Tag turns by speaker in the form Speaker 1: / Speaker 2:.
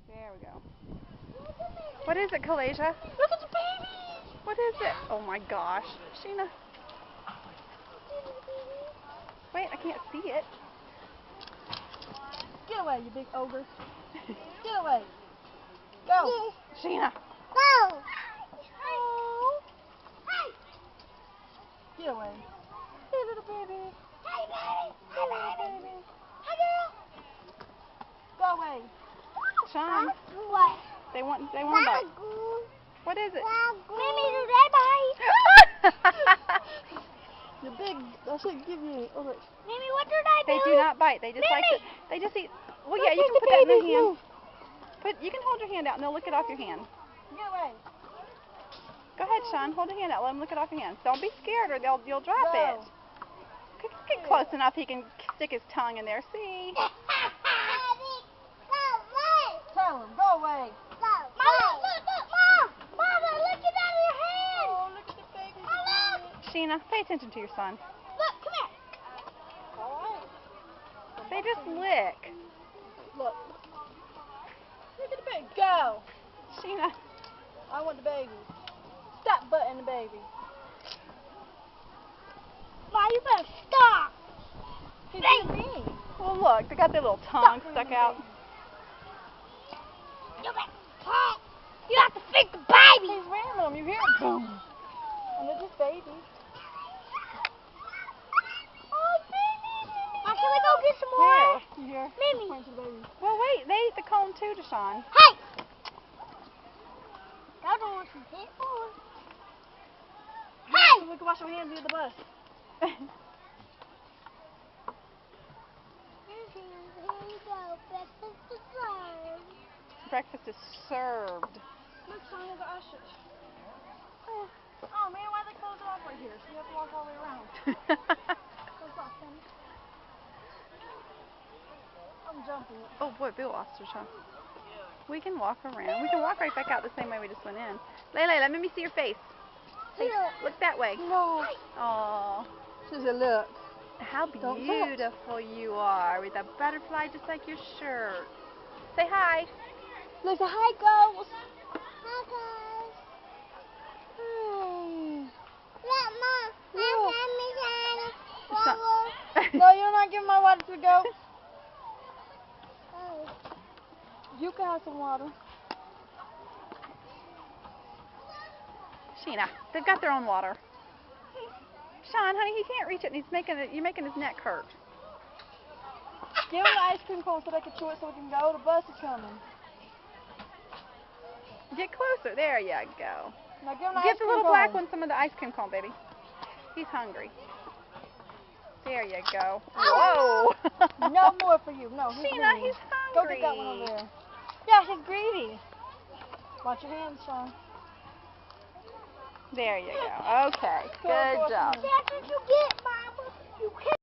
Speaker 1: There we go. What is it, Kalasia?
Speaker 2: Look at the baby!
Speaker 1: What is it? Oh my gosh. Sheena. Wait, I can't see it.
Speaker 2: Get away, you big ogre. Get away. Go.
Speaker 1: Sheena.
Speaker 3: Go.
Speaker 2: Oh. Get away. Hey, little baby.
Speaker 3: Hey, baby.
Speaker 2: Hey, little baby.
Speaker 3: Hey, girl.
Speaker 2: Go away.
Speaker 1: Sean.
Speaker 3: What?
Speaker 1: They want a bite.
Speaker 3: Gagu.
Speaker 1: What is it?
Speaker 3: Mimi, do they bite?
Speaker 2: The big, I should give you, oh look.
Speaker 3: Mimi, what do they do?
Speaker 1: They do not bite. They just like to, they just eat. Well, yeah, you can put that in the hand. You can hold your hand out and they'll lick it off your hand.
Speaker 2: Get away.
Speaker 1: Go ahead, Sean. Hold your hand out. Let him lick it off your hand. Don't be scared or you'll drop
Speaker 2: Go.
Speaker 1: it. Get close enough he can stick his tongue in there. See?
Speaker 2: Tell him, go away.
Speaker 3: Mom, look, Mom. Mom, they're licking out of your hand.
Speaker 2: Oh, look at the baby.
Speaker 3: Mom,
Speaker 1: Sheena, pay attention to your son.
Speaker 3: look, come here.
Speaker 2: All right.
Speaker 1: They just lick.
Speaker 2: Look. Look at the baby. Go.
Speaker 1: Sheena.
Speaker 2: I want the baby. Stop butting the baby.
Speaker 3: Mom, you better stop.
Speaker 2: He's being mean.
Speaker 1: Well, look, they got their little tongue
Speaker 2: Stop
Speaker 1: stuck
Speaker 2: bringing the
Speaker 1: out.
Speaker 2: baby.
Speaker 3: You better stop. You have to feed the baby.
Speaker 2: He's ramming them. You hear him? Boom. And they're just babies.
Speaker 3: Oh, baby. Mom, can we go get some more?
Speaker 1: Where?
Speaker 2: You hear?
Speaker 3: Mimi.
Speaker 2: Point to the baby.
Speaker 1: Well, wait. They ate the cone too, Deshaun.
Speaker 3: Hey. I don't want some people. Hey.
Speaker 2: So we can wash our hands near the bus.
Speaker 3: Here you go. Breakfast is served.
Speaker 1: Breakfast is served.
Speaker 2: Look, Sonia, the ushers. Oh, man, why'd they close it off right here? So you have to walk all the way around. Close off, Penny. I'm jumping.
Speaker 1: Oh boy, Bill lost Deshaun. We can walk around. We can walk right back out the same way we just went in. Lele, let me see your face. Hey, look that way.
Speaker 2: No.
Speaker 1: Oh,
Speaker 2: She's a look.
Speaker 1: how
Speaker 2: Don't touch.
Speaker 1: beautiful you are with a butterfly just like your shirt. Say hi.
Speaker 2: Look, hi, girls.
Speaker 3: Hi, guys.
Speaker 2: Hey.
Speaker 3: Look, Mom.
Speaker 2: Look.
Speaker 3: My water.
Speaker 2: No, you're not giving my water to the goat.
Speaker 3: Oh.
Speaker 2: You can have some water.
Speaker 1: Sheena, they've got their own water. Sean, honey, he can't reach it, and you're making his neck hurt.
Speaker 2: Give him the ice cream cone so they can chew it so we can go. The bus is coming.
Speaker 1: Get closer. There you go.
Speaker 2: Now give him the
Speaker 1: Give
Speaker 2: ice
Speaker 1: the
Speaker 2: cream
Speaker 1: little
Speaker 2: cone.
Speaker 1: black one some of the ice cream cone, baby. He's hungry. There you go. Whoa.
Speaker 2: No more for you. No, he's
Speaker 1: Sheena,
Speaker 2: greedy.
Speaker 1: he's
Speaker 2: Go
Speaker 1: hungry.
Speaker 2: get that one over there. Yeah, he's greedy. Watch your hands, Sean.
Speaker 1: There you go. Okay. Good job.
Speaker 3: That's what you get, Mama. You can't.